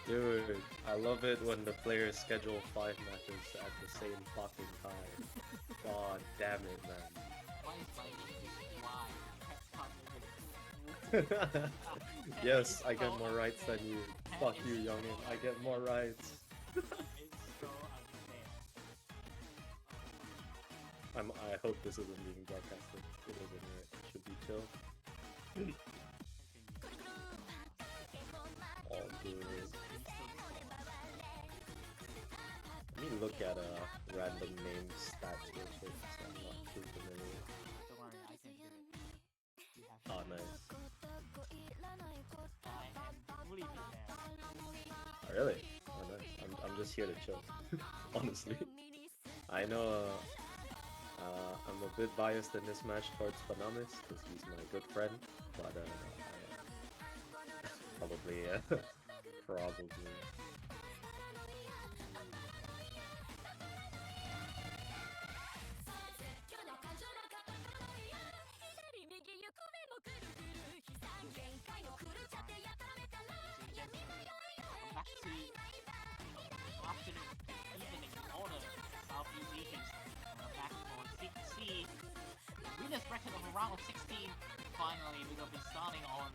Dude, I love it when the players schedule 5 matches at the same fucking time. God damn it, man. Why is my English why? I can't live it. Yes, It's I get so more rights than unfair. you. That Fuck is you, so youngin. I get more unfair. rights. It's so unfair. I hope this isn't being broadcasted. It isn't, right? It should be chill. Okay, All good. please don't score us. Let me look at a random name stats real quick, so I'm not too familiar. Don't worry, I can do it. You have Oh, faith. nice. I am fully prepared. Oh, really? Oh, nice. I'm just here to chill. Honestly. I know I'm a bit biased in this match towards Ponamis because he's my good friend, but probably, yeah. Probably. Welcome back to afternoon, evening, all the Southeast Asians. We're back for SEATC. Winners bracket of round of 16. Finally, we will be starting on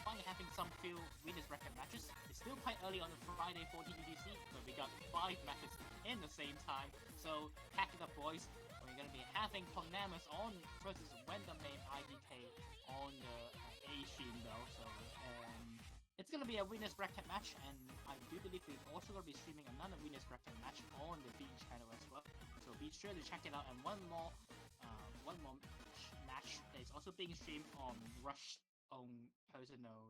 finally having some few winners bracket matches. It's still quite early on a Friday for TGDC, but we got 5 matches in the same time. So pack it up, boys. We're gonna be having Ponamis on versus RandomNameIdk on the Asian though. So it's gonna be a winners bracket match, and I do believe we're also gonna be streaming another winners bracket match on the B channel as well. So be sure to check it out. And one more match that is also being streamed on Rush's own personal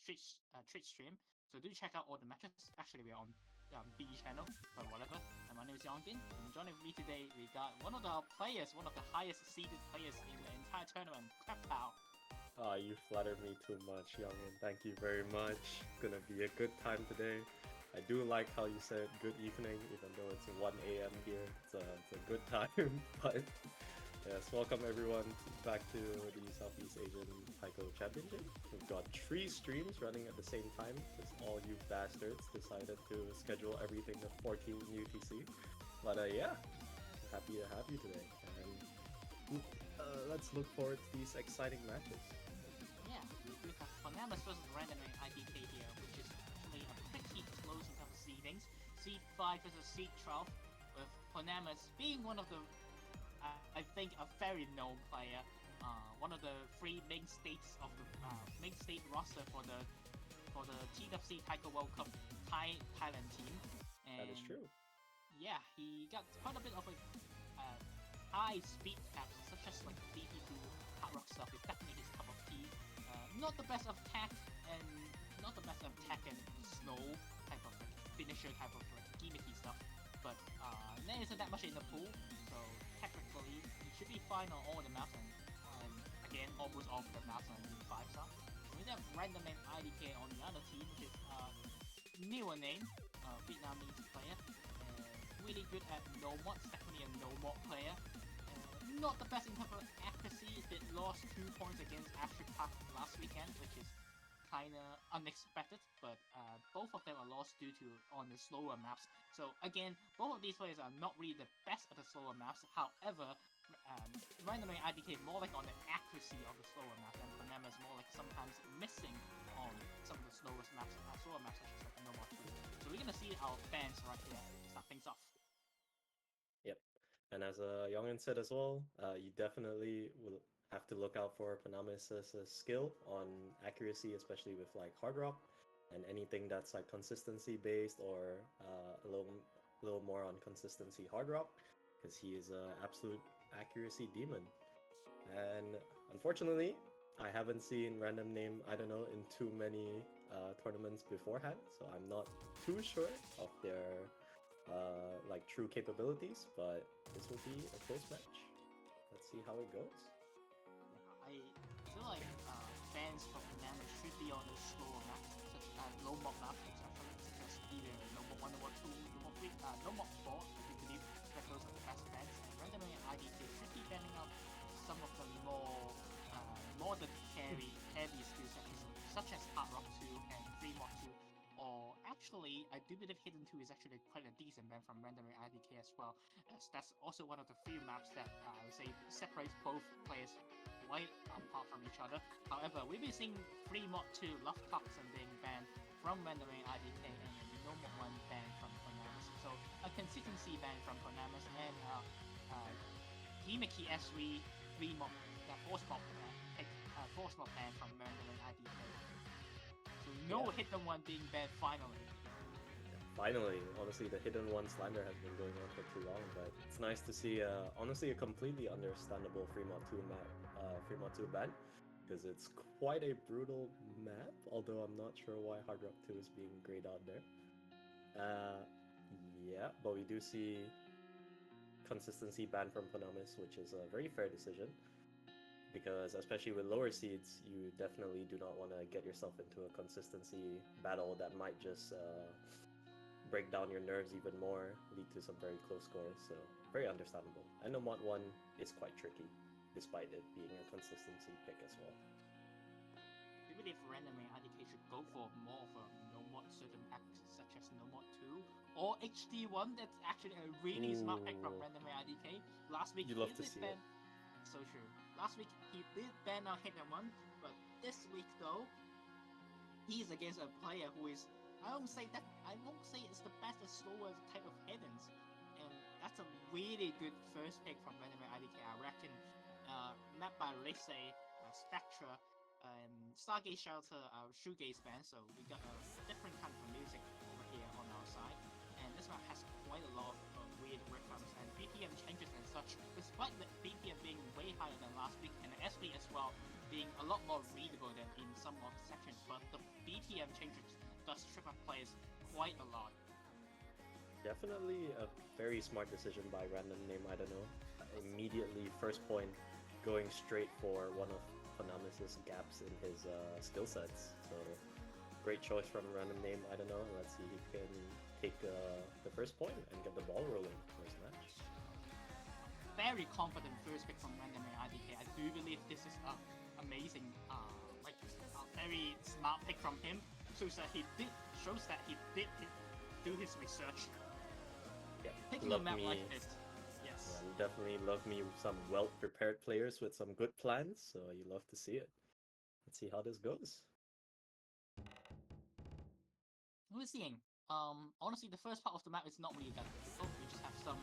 Twitch stream. So do check out all the matches. Actually, we're on B channel, but whatever. And my name is Yongbin, and joining me today we got one of the players, one of the highest seeded players in the entire tournament, Crappow. Ah, you flatter me too much, youngin. Thank you very much. It's gonna be a good time today. I do like how you said good evening, even though it's 1 a.m. here. It's a good time, but yes, welcome everyone back to the Southeast Asian Taiko Championship. We've got 3 streams running at the same time because all you bastards decided to schedule everything at 14 UTC. But yeah, happy to have you today, and let's look forward to these exciting matches. Yeah, we have Ponamis versus RandomNameIdk here, which is actually a pretty close in terms of seedings. Seed 5 versus Seed 12, with Ponamis being one of the, I think, a very known player, one of the 3 main states of the main state roster for the TWC Taiko World Cup Thailand team. And That is true. yeah, he got quite a bit of high speed caps, such as like DP2 hard rock stuff. Is definitely his cup of tea. Not the best of tech and not the best of tech and snow type of like finisher type of like gimmicky stuff. But there isn't that much in the pool, so technically he should be fine on all the maps and again almost all of the maps on the 5-star. We have RandomNameIdk on the other team, which is newer name, Vietnamese player. Really good at no mods, definitely a no mod player. Not the best in terms of accuracy. It lost 2 points against Asia Taiko last weekend, which is kinda unexpected, but both of them are lost due to on the slower maps. So again, both of these players are not really the best at the slower maps. However, RandomNameIdk more like on the accuracy of the slower maps, and Ponamis more like sometimes missing on some of the slowest maps, slower maps such as like No More 2. So we're gonna see our fans right here start things off. Yep. And as Youngin said as well, you definitely will have to look out for Ponamis' skill on accuracy, especially with like hard rock and anything that's like consistency based or a little more on consistency hard rock, because he is an absolute accuracy demon. And unfortunately, I haven't seen random name, I don't know, in too many tournaments beforehand, so I'm not too sure of their like true capabilities, but this will be a close match. Let's see how it goes. I feel like fans from Ponamis should be on the slower maps, such as low mod maps, such as either No Mod 1, No Mod 2, No Mod 3, No Mod 4, if you believe that those are the best fans. And RandomNameIdk should be banning out some of the more than heavy skill sets, such as Hard Rock 2 and 3 Mod 2, or truthfully, I do believe Hidden 2 is actually quite a decent ban from RandomNameIdk as well, as that's also one of the few maps that I would say separates both players quite apart from each other. However, we've been seeing Free Mod 2 Love Toxin being banned from RandomNameIdk and the Normal 1 ban from Ponamis. So a consistency ban from Ponamis and Himeki S3 Free Mod Force Mod ban from RandomNameIdk. So no Hidden 1 being banned finally. Finally, honestly, the Hidden 1 slander has been going on for too long, but it's nice to see, honestly, a completely understandable Free Mod 2 map, Free Mod 2 ban, because it's quite a brutal map, although I'm not sure why Hard Rock 2 is being grayed out there. Yeah, but we do see consistency ban from Ponamis, which is a very fair decision, because especially with lower seeds, you definitely do not want to get yourself into a consistency battle that might just break down your nerves even more, lead to some very close scores, so very understandable. I know Mod 1 is quite tricky, despite it being a consistency pick as well. I believe RandomNameIdk should go for more of a no mod certain packs, such as no mod 2 or HD1. That's actually a really smart pick from RandomNameIdk. Last week you love to see it. So true. Last week he did ban our Hidden 1, but this week though, he's against a player who is I won't say it's the best and slowest type of Hiddens, and that's a really good first pick from RandomNameIdk. I reckon map by let's say Spectra and Stargate Shelter, shoegaze band, so we got a different kind of music over here on our side, and this map has quite a lot of weird rhythms and BPM changes and such, despite the BPM being way higher than last week, and the SP as well being a lot more readable than in some of the sections, but the BPM changes does trip up players quite a lot. Definitely a very smart decision by RandomNameIdk. Immediately, first point, going straight for one of Ponamis' gaps in his skill sets. So, great choice from RandomNameIdk. Let's see if he can take the first point and get the ball rolling first match. Very confident first pick from RandomNameIdk. I do believe this is an amazing, a very smart pick from him. Shows that he did do his research. Yeah, picking a map like this. Yes. Yeah, definitely love me some well-prepared players with some good plans, so you love to see it. Let's see how this goes. We're seeing. Honestly, the first part of the map is not really that difficult. We just have some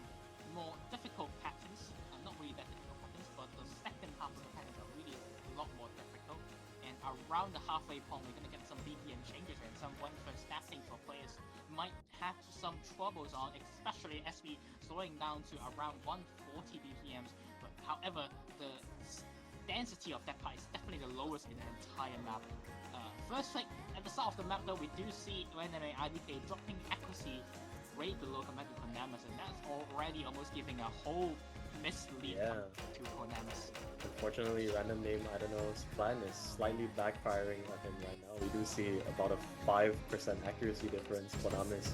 more difficult patterns. Not really that difficult patterns, but the second half of the patterns are really a lot more difficult. And around the halfway point, we're going to get some BPM changes and some one-first snapping for players might have some troubles on, especially as we slowing down to around 140 BPMs. But however, the density of that part is definitely the lowest in the entire map. First, at the start of the map though, we do see RandomNameIdk dropping accuracy way below compared to Ponamis, and that's already almost giving a whole mislead to Ponamis. Unfortunately, RandomNameIdk's plan is slightly backfiring on him right now. We do see about a 5% accuracy difference. Ponamis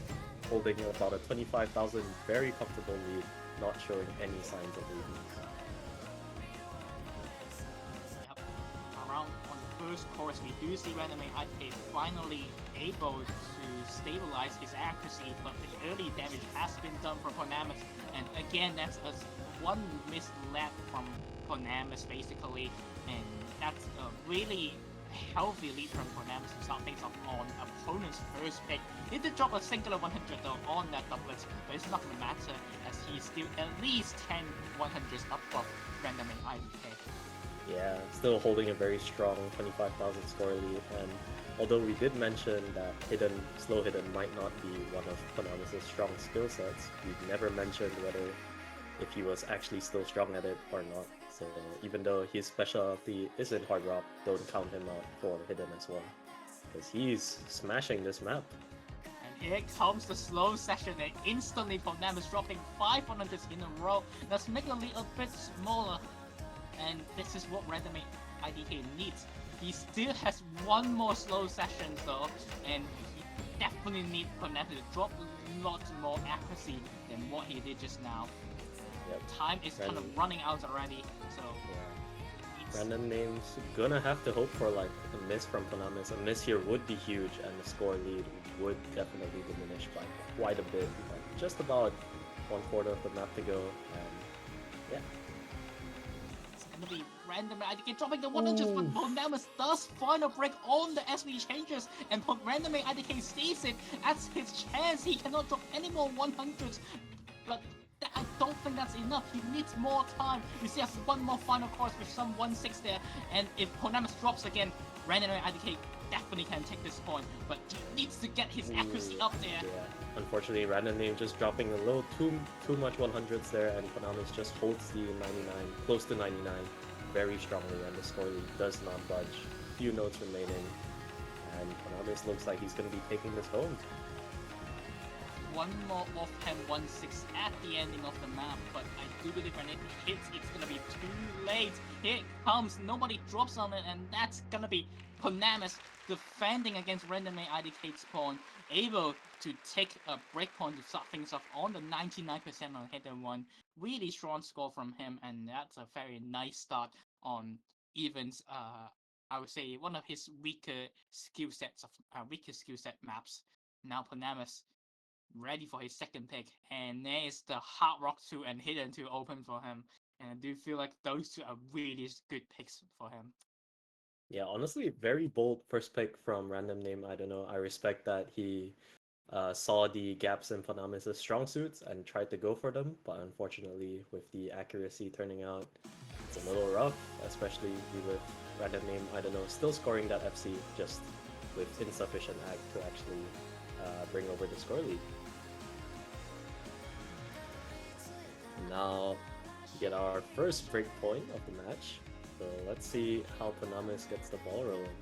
holding about a 25,000 very comfortable lead, not showing any signs of weakness. Yep. Around on the first course, we do see RandomNameIdk finally able to stabilize his accuracy, but the early damage has been done for Ponamis, and again, that's one misled from Ponamis basically, and that's a really healthy lead from Ponamis to start things off on opponent's first pick. He did drop a singular 100 though on that doublet, but it's not gonna matter as he's still at least 10 100s up for RandomNameIdk. Yeah, still holding a very strong 25,000 score lead, and although we did mention that slow hidden might not be one of Ponamis' strong skill sets, we never mentioned whether if he was actually still strong at it or not. So even though his specialty isn't hard rock, don't count him out for hidden as well, because he's smashing this map. And here comes the slow session, and instantly Ponamis dropping 500s in a row. Let's make it a little bit smaller, and this is what RandomNameIdk needs. He still has one more slow session though, and he definitely needs Ponamis to drop lots more accuracy than what he did just now. Yep. Time is kind of running out already, so he Random names gonna have to hope for like a miss from Ponamis. A miss here would be huge, and the score lead would definitely diminish by quite a bit. Like just about 1/4 of the map to go. Yeah. It's gonna be RandomNameIdk dropping the 100s, but Ponamis does find a break on the SV changes, and RandomNameIdk sees it as his chance. He cannot drop any more 100s, but I don't think that's enough. He needs more time. We still have one more final course with some 1-6 there, and if Ponamis drops again, RandomNameIdk definitely can take this point, but he needs to get his accuracy up there. Yeah. Unfortunately, Random Name just dropping a little too much 100s there, and Ponamis just holds the 99, close to 99, very strongly, and the score lead does not budge. Few notes remaining, and Ponamis looks like he's going to be taking this home. One more offhand 1-6 at the ending of the map, but I do believe when it hits, it's gonna be too late. Here it comes, nobody drops on it, and that's gonna be Ponamis defending against RandomNameIdk's pawn, able to take a breakpoint to start things off on the 99% on hit and one. Really strong score from him, and that's a very nice start on Evans. I would say one of his weaker skill set maps. Now Ponamis ready for his second pick, and there is the Hard Rock 2 and Hidden 2 open for him, and I do feel like those two are really good picks for him. Yeah, honestly, very bold first pick from Random Name. I don't know. I respect that he saw the gaps in Ponamis' strong suits and tried to go for them, but unfortunately, with the accuracy turning out, it's a little rough, especially with Random Name, I don't know, still scoring that FC just with insufficient ag to actually bring over the score lead. Now, get our first break point of the match. So let's see how Ponamis gets the ball rolling.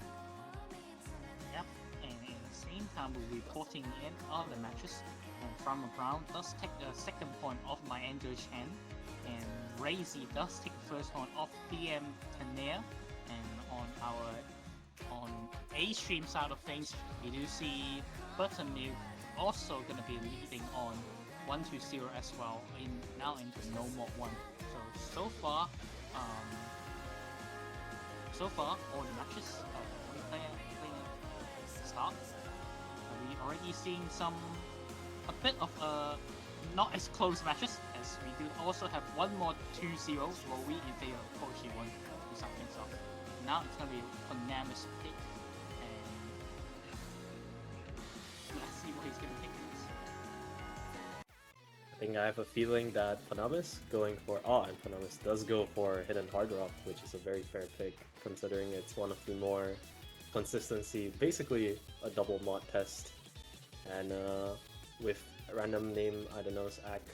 Yep, and at the same time, we'll be reporting in other matches. And From Brown does take the second point off my Angel Chen, and Razy does take the first point off BM Tanea. And on A stream side of things, we do see Buttermilk also gonna be leading on 1-0 as well, now into No Mod 1. So far, all the matches playing start. We already seeing a bit of not as close matches, as we do also have one more 2-0 where we in favor of Kochi 1 to start things off. Now it's gonna be Ponamis pick, and let's see what he's gonna pick. I think I have a feeling that Ponamis and Ponamis does go for Hidden Hard Rock, which is a very fair pick, considering it's one of the more consistency, basically a double mod test. And with Random Name, I don't know's act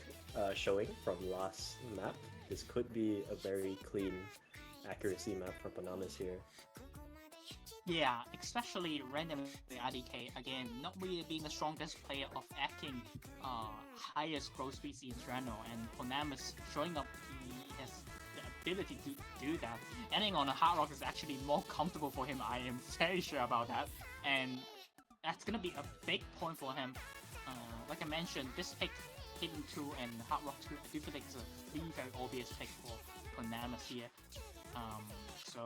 showing from last map, this could be a very clean accuracy map for Ponamis here. Yeah, especially RandomNameIdk, again, not really being the strongest player of acting highest growth speeds in general, and Ponamis showing up, he has the ability to do that. Ending on a Hard Rock is actually more comfortable for him, I am very sure about that, and that's gonna be a big point for him. Like I mentioned, this pick, Hidden 2 and Hard Rock 2, I do feel like it's a very obvious pick for Ponamis here. So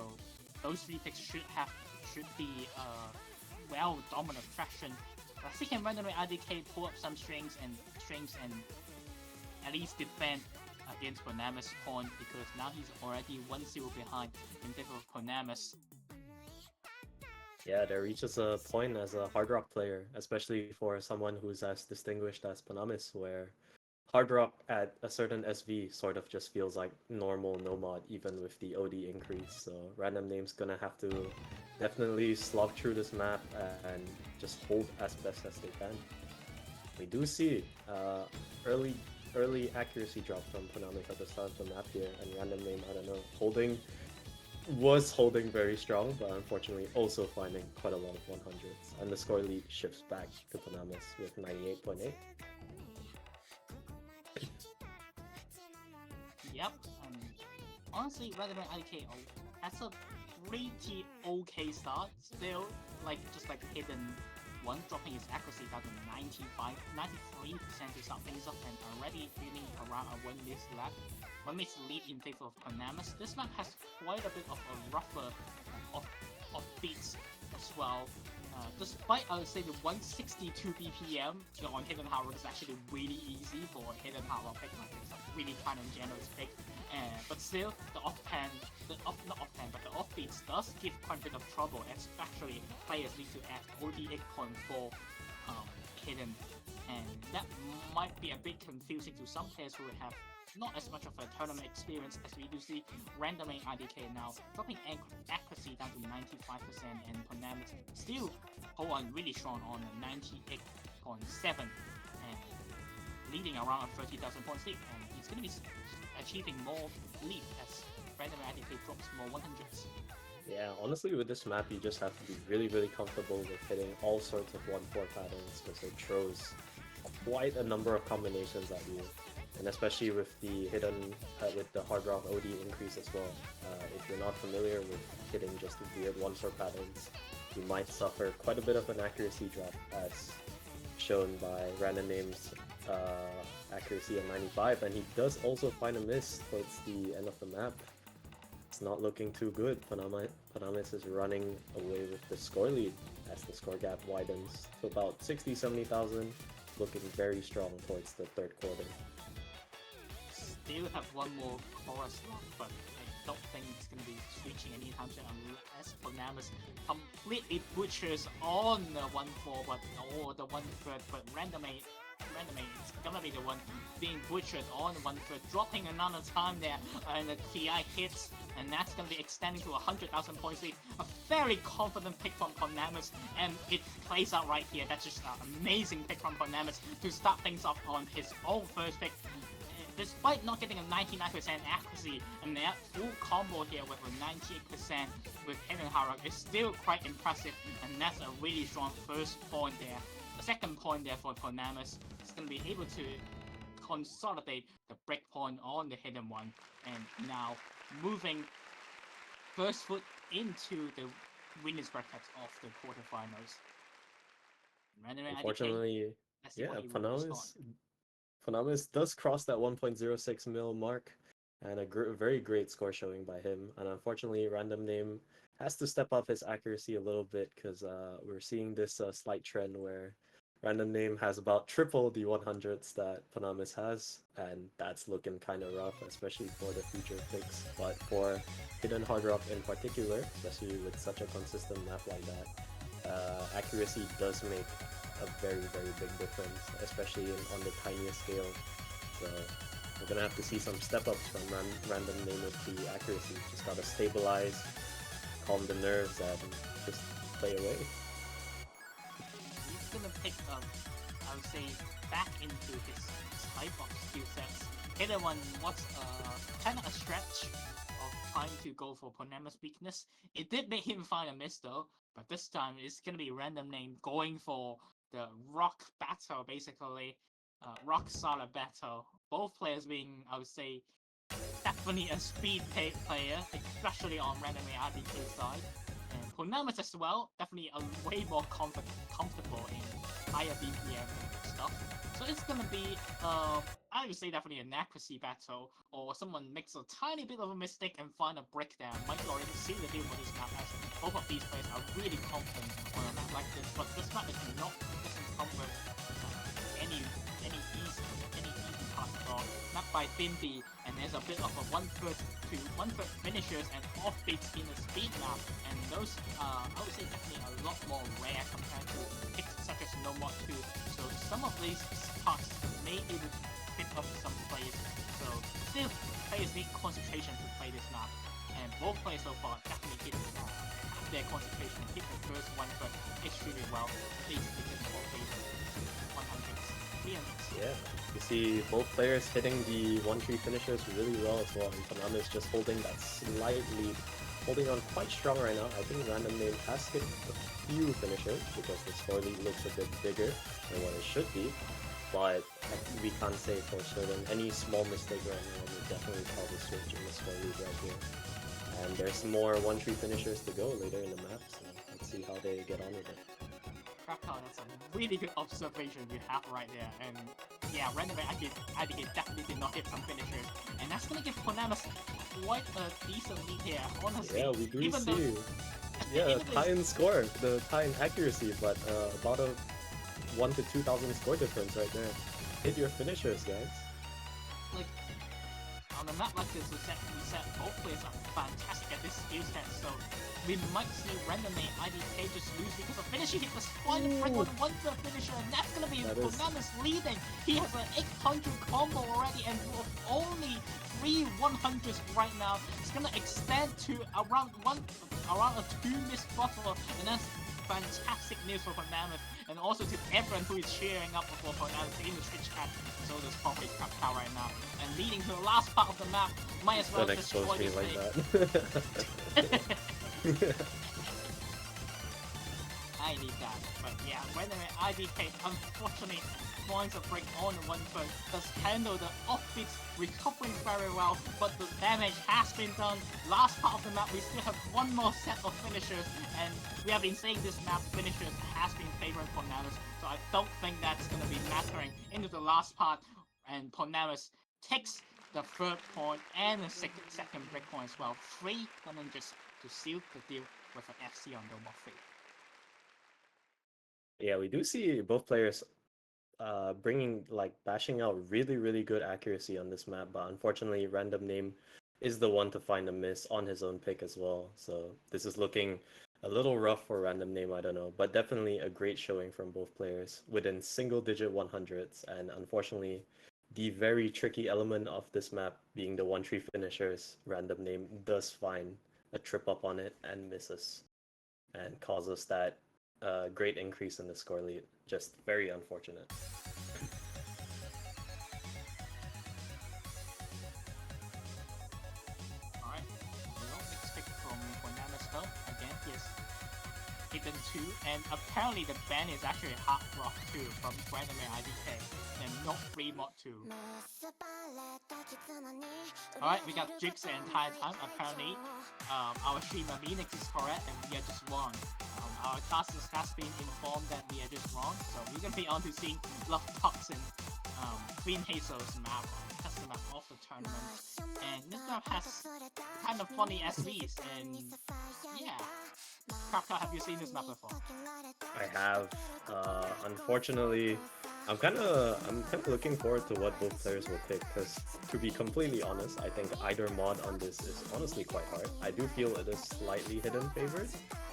those three picks should be well dominant traction. I think can RandomNameIdk pull up some strings and at least defend against Ponamis' pawn, because now he's already 1-0 behind in favor of Ponamis. Yeah, there reaches a point as a Hard Rock player, especially for someone who's as distinguished as Ponamis, where Hard Rock at a certain SV sort of just feels like normal no mod, even with the OD increase. So Random Name's gonna have to definitely slog through this map and just hold as best as they can. We do see early accuracy drop from Ponamis at the start of the map here, and Random Name, I don't know, was holding very strong, but unfortunately also finding quite a lot of 100s, and the score lead shifts back to Ponamis with 98.8. Yep, honestly, RandomNameIdk, that's a pretty okay start. Still, just like Hidden 1, dropping his accuracy down to 93% to start things off, and already feeling around a 1 miss left. 1 minute lead in favor of Ponamis. This map has quite a bit of a rougher of beats as well. Despite, I would say, the 162 BPM on Hidden Hard Rock is actually really easy for Hidden Hard Rock pick. It's a really kind of generous pick. But still, the not off-pan, but the off-beats does give quite a bit of trouble, especially players need to add OD 8.4 Hidden. And that might be a bit confusing to some players who have not as much of a tournament experience, as we do see RandomNameIdk now dropping accuracy down to 95%, and Ponamis still hold on really strong on 98.7 and leading around a 30,000 points lead, and he's going to be achieving more lead as RandomNameIdk drops more 100s. Yeah, honestly, with this map, you just have to be really, really comfortable with hitting all sorts of 1-4 patterns, because it throws quite a number of combinations at you. And especially with the with the hard rock OD increase as well. If you're not familiar with hitting just the weird 1-4 patterns, you might suffer quite a bit of an accuracy drop, as shown by Random Name's accuracy at 95, and he does also find a miss towards the end of the map. It's not looking too good. Ponamis is running away with the score lead as the score gap widens to about 60-70,000, looking very strong towards the third quarter. Still have one more chorus left, but I don't think it's going to be switching anytime soon unless Ponamis completely butchers on the 1-4 or the 1-3, but randomly it's gonna be the one being butchered on 1-3, dropping another time there, and the TI hits, and that's gonna be extending to 100,000 points lead. A very confident pick from Ponamis, and it plays out right here. That's just an amazing pick from Ponamis to start things off on his own first pick. Despite not getting a 99% accuracy, and that full combo here with a 98% with Hidden Hard Rock is still quite impressive, and that's a really strong first point there. The second point there for Ponamis is going to be able to consolidate the breakpoint on the hidden one, and now moving first foot into the winners bracket of the quarterfinals. Unfortunately, yeah, Ponamis does cross that 1.06 mil mark, and a very great score showing by him. And unfortunately, Random Name has to step up his accuracy a little bit, because we're seeing this slight trend where Random Name has about triple the 100s that Ponamis has, and that's looking kind of rough, especially for the future picks. But for Hidden Hard Rock in particular, especially with such a consistent map like that, accuracy does make a very, very big difference, especially on the tiniest scale. So we're gonna have to see some step-ups from Random Name with the accuracy. Just gotta stabilize, calm the nerves, and just play away. He's gonna pick up, I would say, back into his type of skill sets. Hidden one was kind of a stretch of trying to go for Ponamis weakness. It did make him find a miss though, but this time it's gonna be Random Name going for the rock battle, basically. Rock solid battle. Both players being, I would say, definitely a speed player, especially on RandomNameIdk side. And Ponamis as well, definitely a way more comfortable in higher BPM stuff. So it's gonna be, I would say, definitely an accuracy battle, or someone makes a tiny bit of a mistake and find a breakdown. Might already see the deal for this map, as both of these players are really confident on a map like this. But this map doesn't come with any easy pass at all. Map by Bimby, and there's a bit of a 1-3 finishers and offbeats in the speed map, and those I would say definitely a lot more rare compared to picks such as No Mod 2. So some of these parts may be able to pick up some plays. So still, players need concentration to play this map, and both players so far definitely hit their concentration, hit the first 1-3 extremely well. Basically hitting all phases, 100s, 300s. Yeah, you see both players hitting the 1-3 finishers really well as well, and Ponamis just holding that slight lead, holding on quite strong right now. I think Random Name has hit a few finishers because the score lead looks a bit bigger than what it should be, but we can't say for certain. Any small mistake right now will definitely cause a switch in the score lead right here. And there's more 1-3 finishers to go later in the map, so let's see how they get on with it. Krakow, that's a really good observation you have right there, and yeah, RandomNameIdk definitely did not hit some finishers, and that's gonna give Ponamis quite a decent lead here, honestly. Yeah, we do even see. Though, Yeah, even though tie in score, the tie in accuracy, but about a 1 to 2,000 score difference right there. Hit your finishers, guys. like on a map like this, we said both players are fantastic at this skill set, so we might see RandomNameIdk just lose because of finishing hit was quite a frick on one third finisher, and that's gonna be Ponamis leading. He has an 800 combo already, and with only 3 100s right now, it's gonna extend to around a 2 missed buffer, and that's fantastic news for Ponamis, and also to everyone who is cheering up for Ponamis in the Twitch chat. So there's probably crap cow right now, and leading to the last part of the map. Might as well Don't destroy expose me this like thing. that. I need that, but yeah, RandomNameIdk unfortunately finds a break on the 1-turn, does handle the offbeat recovering very well, but the damage has been done. Last part of the map, we still have one more set of finishers, and we have been saying this map finishers has been favoring Ponamis, so I don't think that's going to be mattering into the last part, and Ponamis takes the third point and the second break point as well. 3 just to seal the deal with an FC on Double 3. Yeah, we do see both players bashing out really good accuracy on this map, but unfortunately Random Name is the one to find a miss on his own pick as well. So this is looking a little rough for Random Name, I don't know, but definitely a great showing from both players within single-digit 100s, and unfortunately the very tricky element of this map being the 1-tree finishers, Random Name does find a trip up on it and misses, and causes that great increase in the score lead. Just very unfortunate. Alright, we don't expect from Ponamis though. Again, he has hidden 2, and apparently the ban is actually Hard Rock 2 from RandomNameIdk, and not Free Mod 2. Alright, we got Jigs the entire time. Apparently, our streamer Phoenix is correct, and we are just wrong. Our casters has been informed that we are just wrong, so we're gonna be on to seeing Love Toxin, Green Hazel's map, custom map of the tournament. And this map has kind of funny SVs, and yeah. Crapcow, have you seen this map before? I have. Unfortunately, I'm kind of looking forward to what both players will pick, because to be completely honest, I think either mod on this is honestly quite hard. I do feel it is slightly hidden favored,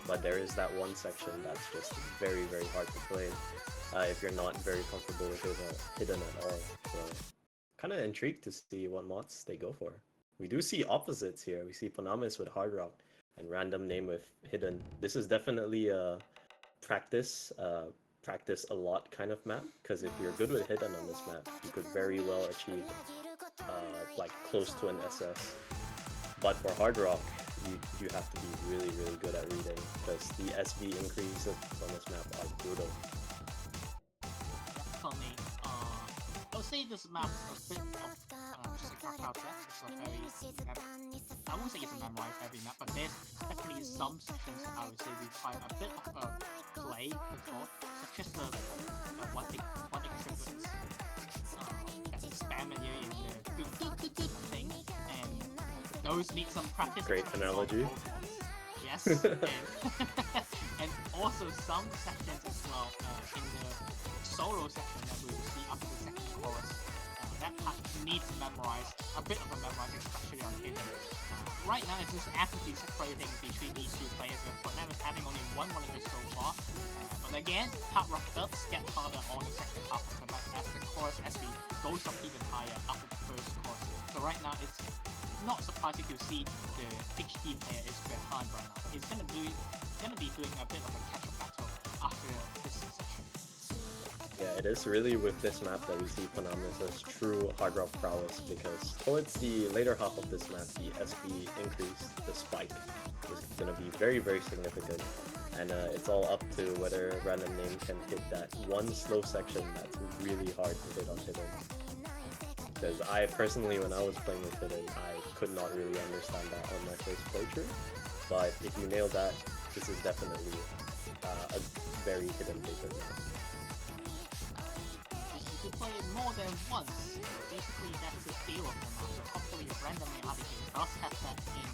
but there is that one section that's just very hard to play if you're not very comfortable with hidden at all. So kind of intrigued to see what mods they go for. We do see opposites here. We see Ponamis with Hard Rock and Random Name with Hidden. This is definitely a practice a lot kind of map, because if you're good with Hidden on this map, you could very well achieve like close to an SS. But for Hard Rock, you have to be really good at reading, because the SV increases on this map are brutal. Definitely. I would say this map is a bit of just a crap set. It's a very, I won't say it's a memorized heavy map, but there's definitely some sections that I would say require a bit of a play before, such as the one thing triplets, spamming you in the good thing, and those need some practice. Great analogy. Yes, and also some sections as well in the solo section that we will see after the second chorus. That part needs memorized, a bit of a memorizing, especially on Hidden. Right now, it's just actively separating between these two players, with Ponamis having only one this so far. But again, Hard Rock does get harder on the second half of the map as the chorus SB goes up even higher after the first chorus. So right now, it's not surprising to see the HD player is behind right now. He's gonna be doing a bit of a catch-up battle after this section. Yeah, it is really with this map that we see Ponamis' true Hard Rock prowess, because towards the later half of this map, the SB increase, the spike, is going to be very significant, and it's all up to whether Random Name can hit that one slow section that's really hard to hit on Hidden. Because I personally, when I was playing with Hidden, I could not really understand that on my first playthrough, but if you nail that, this is definitely a very Hidden favorite map. If you play more than once. Basically, that's the deal of the map. So hopefully, RandomNameIdk does have that in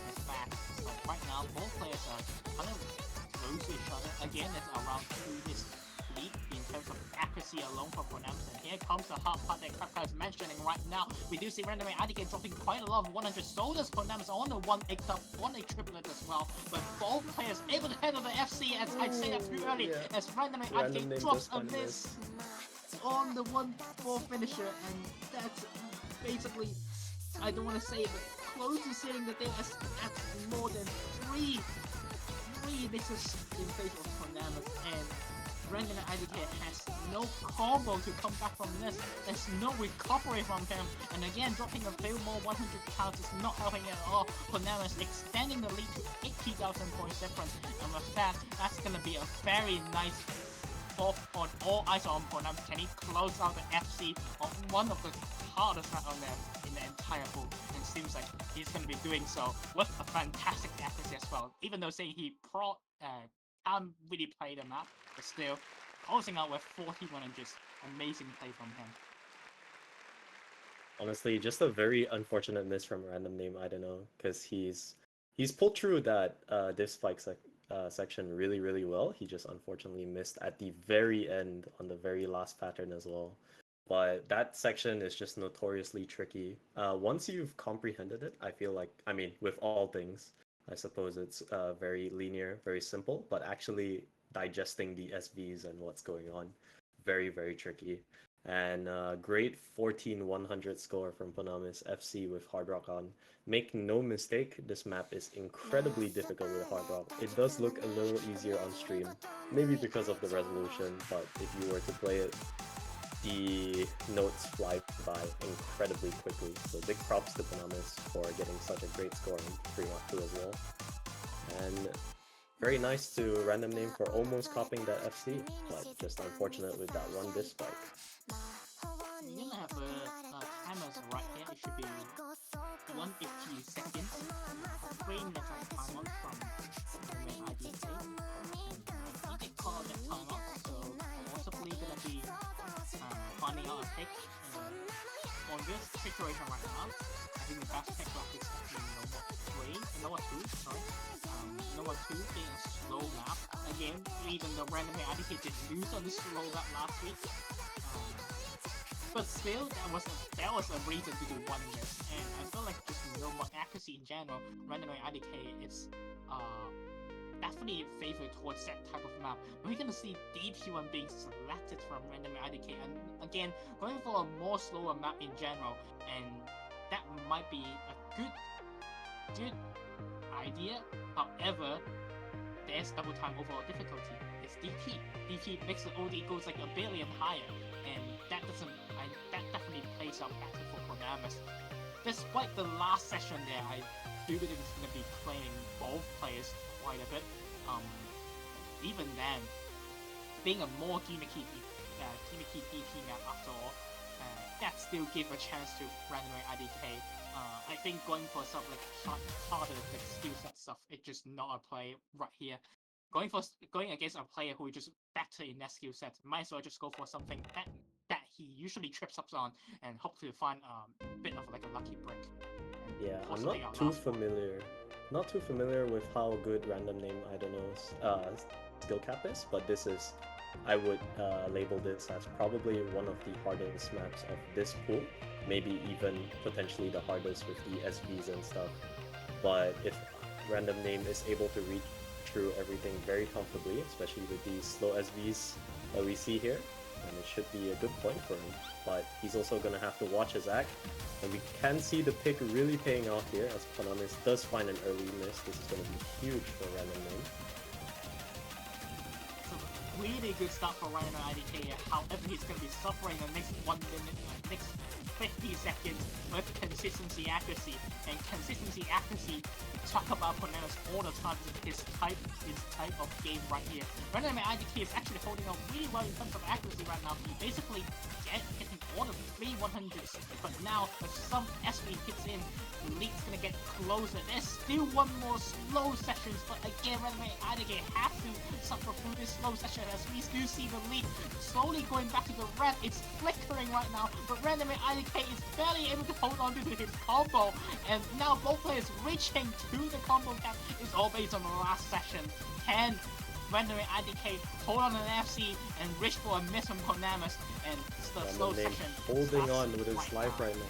his bag. But right now, both players are kind of close to each other. Again, it's around 2 this lead in terms of accuracy alone for Ponamis. And here comes the hard part that Kaka is mentioning right now. We do see RandomNameIdk dropping quite a lot of 100 soldiers. Ponamis on the 1-8 up, 1-8 triplet as well. But both players able to handle the FC, as I say that too early, as RandomNameIdk drops a miss on the 1-4 finisher. And that's basically, I don't want to say it, but close to seeing that there is at more than three misses in favor of Ponamis, and RandomNameIdk has no combo to come back from this. There's no recovery from him, and again dropping a few more 100 counts is not helping at all. Ponamis extending the lead to 80,000 points difference, and with that, that's gonna be a very nice off on all eyes on Ponamis. Can he close out the FC on one of the hardest map on them in the entire pool? And seems like he's going to be doing so with a fantastic accuracy as well. Even though saying he can't really play the map, but still closing out with 41 and just amazing play from him. Honestly, just a very unfortunate miss from Random Name, I don't know, because he's pulled through that div spike section really well. He just unfortunately missed at the very end on the very last pattern as well. But that section is just notoriously tricky. Once you've comprehended it, I feel like, I mean, with all things, I suppose it's very linear, very simple, but actually digesting the SVs and what's going on, very tricky. And great 14-100 score from Ponamis FC with Hard Rock on. Make no mistake, this map is incredibly difficult with Hard Rock. It does look a little easier on stream, maybe because of the resolution, but if you were to play it, the notes fly by incredibly quickly. So big props to Ponamis for getting such a great score in 3-2 as well. And very nice to Random Name for almost copying that FC, but just unfortunate with that one div spike. You're gonna have timers right here. It should be 150 seconds. 3 minutes of timeout from RandomNameIdk. He did call that timeout, so possibly gonna be finding out a pick on this situation right now. I think the best pick rock is actually Nova 2, sorry. Nova 2 being a slow map. Again, even though RandomNameIdk did lose on the slow map last week. But still, that was a reason to do one miss, and I feel like just more accuracy in general, RandomNameIdk is definitely favored towards that type of map. We're gonna see DT1 being selected from RandomNameIdk, and again, going for a more slower map in general, and that might be a good idea. However, there's double time overall difficulty. It's DT. DT makes the OD goes like a billion higher, and that definitely plays out better for Ponamis. Despite the last session there, I do believe it's going to be playing both players quite a bit. Even then, being a more gimmicky DT map after all, that still gives a chance to RandomNameIdk. I think going for some like harder like skill set stuff, it's just not a play right here. Going against a player who is just better in that skill set, might as well just go for something that he usually trips up on and hope to find a bit of like a lucky break. Yeah, I'm not too familiar with how good Random Name IDK's skill cap is, but this is, I would label this as probably one of the hardest maps of this pool, maybe even potentially the hardest with the SVs and stuff. But if Random Name is able to reach through everything very comfortably, especially with these slow SVs that we see here, and it should be a good point for him. But he's also going to have to watch his act, and we can see the pick really paying off here as Ponamis does find an early miss. This is going to be huge for Random Name. Really good start for RandomNameIdk. However, he's going to be suffering the next 1 minute, next 50 seconds with consistency accuracy. And consistency accuracy, talk about Ponamis all the time, his type of game right here. RandomNameIdk is actually holding out really well in terms of accuracy right now. Basically getting all the 3 100s. But now, if some SP hits in, the lead's gonna get closer. There's still one more slow sessions, but again, RandomNameIdk has to suffer through this slow session as we do see the lead slowly going back to the red. It's flickering right now, but RandomNameIdk is barely able to hold on to his combo, and now both players reaching to the combo cap. It's all based on the last session. Can RandomNameIdk hold on an FC and reach for a miss from Ponamis, and the slow session holding on with his life right now.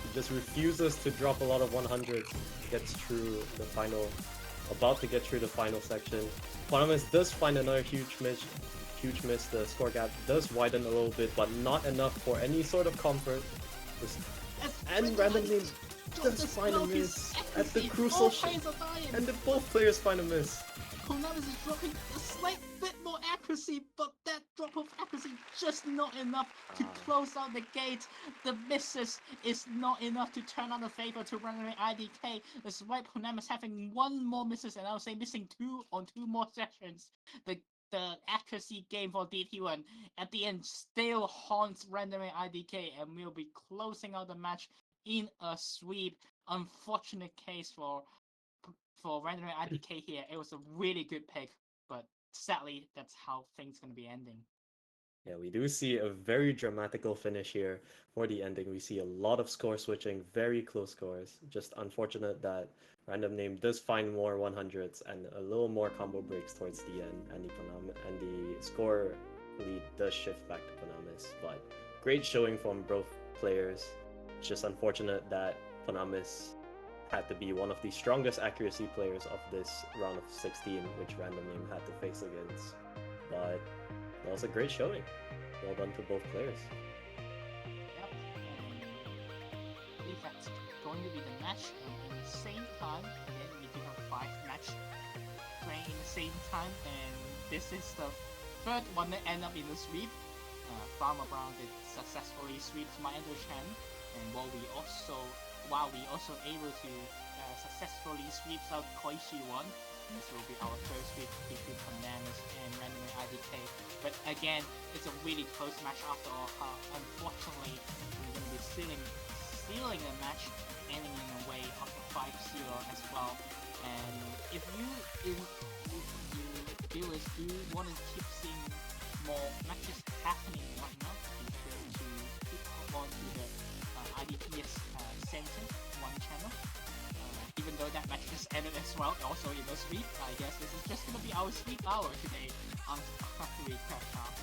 He just refuses to drop a lot of 100s. Gets through the final, about to get through the final section. Ponamis does find another huge miss. The score gap does widen a little bit, but not enough for any sort of comfort. And RandomName does find a miss at the crucial shot, and both players find a miss. Ponamis is dropping a slight bit more accuracy, but that drop of accuracy just not enough to close out the gate. The misses is not enough to turn out the favor to RandomNameIdk. Despite Ponamis having one more misses, and I would say missing 2 on 2 more sessions, the accuracy game for DT1 at the end still haunts RandomNameIdk, and we'll be closing out the match in a sweep. Unfortunate case for RandomNameIdk here. It was a really good pick, but sadly, that's how things gonna be ending. Yeah, we do see a very dramatical finish here for the ending. We see a lot of score switching, very close scores. Just unfortunate that RandomName does find more 100s and a little more combo breaks towards the end, and the score lead does shift back to Ponamis. But great showing from both players. It's just unfortunate that Ponamis had to be one of the strongest accuracy players of this round of 16, which RandomName had to face against. But that was a great showing. Well done to both players. Yep, and I believe that's going to be the match. And in the same time, again, we do have 5 matches playing in the same time, and this is the third one that ended up in the sweep. Farmer Brown did successfully sweep Maendo Chen, and while we also able to successfully sweep out Koichi 1. This will be our first sweep between Ponamis and RandomNameIdk. But again, it's a really close match after all. Unfortunately, we're going to be sealing the match, ending in a way of a 5-0 as well. And if you viewers do want to keep seeing more matches happening right now, be sure to keep on to the IDPS Center 1 channel. Even though that match just ended as well, also in the sweep, I guess this is just gonna be our sweep hour today on Recap Top.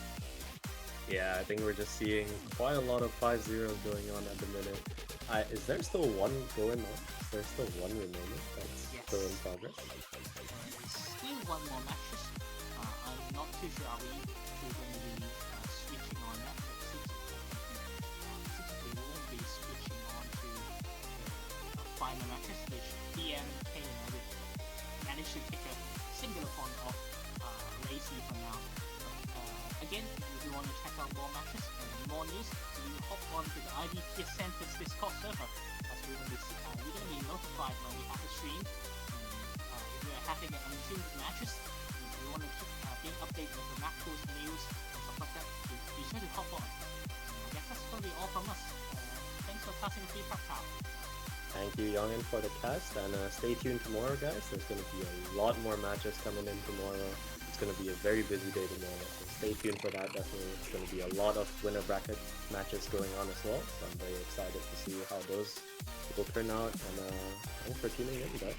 Yeah, I think we're just seeing quite a lot of 5-0s going on at the minute. Is there still one going on? Is there still one remaining that's still in progress? Still one more matches. I'm not too sure are we going to be switching on that. We won't be switching on to the final matches, which DM managed to take a singular point of Lazy for now. Again, if you want to check out more matches and more news, you hop on to the IDPS Center's Discord server, as we're going to be notified when we have a stream. If we are having untuned matches, if you want to keep being updated with the macros, news, and stuff like that, be sure to hop on. I guess that's going to be all from us. Thanks for passing the feedback out. Thank you, Youngin, for the cast, and stay tuned tomorrow, guys. There's going to be a lot more matches coming in tomorrow. It's going to be a very busy day tomorrow, so stay tuned for that, definitely. It's going to be a lot of winner bracket matches going on as well, so I'm very excited to see how those will turn out, and thanks for tuning in, guys.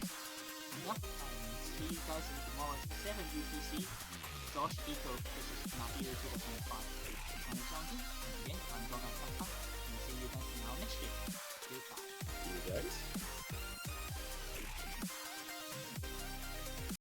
Yep, and see you guys in tomorrow's 7 UTC, Josh Eco versus Nahiru 2005. I'm Jonathan, and again, I'm Jordan Kappa, and see you guys in our next stream. Goodbye. See you guys.